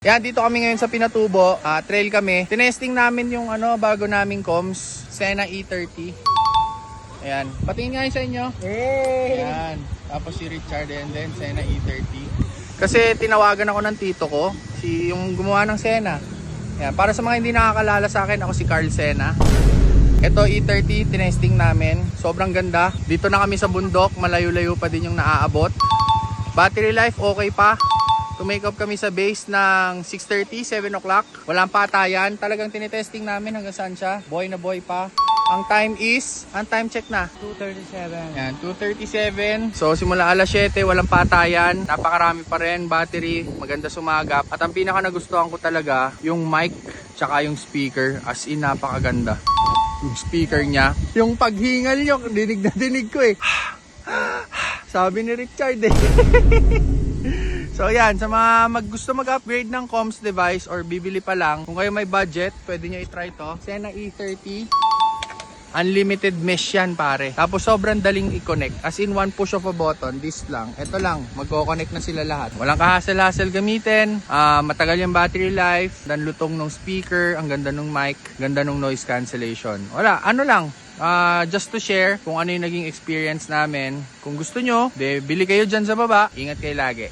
Yan, dito kami ngayon sa Pinatubo. Trail kami. Tinesting namin yung bago naming comms, Sena E30. Ayan. Patingin nga yun sa inyo. Hey! Ayan. Tapos si Richard and then Sena E30. Kasi tinawagan ako ng tito ko, yung gumawa ng Sena. Ayan. Para sa mga hindi nakakalala sa akin, ako si Carl Sena. Ito E30, tinesting namin. Sobrang ganda. Dito na kami sa bundok, malayo-layo pa din yung naaabot. Battery life, okay pa. Make up kami sa base ng 6:30, 7 o'clock. Walang patayan. Talagang tinitesting namin hanggang saan siya. Boy na boy pa. Ang time is, ang time check na. 237. Yan, 2:37. So simula alas 7, walang patayan. Napakarami pa rin. Battery, maganda sumagap. At ang pinaka nagustuhan ko talaga, yung mic, tsaka yung speaker. As in, napakaganda. Yung speaker niya. Yung paghingal nyo, dinig na dinig ko eh. Sabi ni Richard eh. So yan, sa mga gusto mag-upgrade ng comms device or bibili pa lang, kung kayo may budget, pwede nyo i-try to. Sena E30. Unlimited mesh yan pare. Tapos sobrang daling i-connect. As in one push of a button, this lang. Ito lang, magko-connect na sila lahat. Walang kahassle-hassle gamitin. Matagal yung battery life. Dan lutong ng speaker, ang ganda ng mic, ganda ng noise cancellation. Wala, ano lang. Just to share kung ano yung naging experience namin. Kung gusto nyo, bili kayo dyan sa baba. Ingat kayo lagi.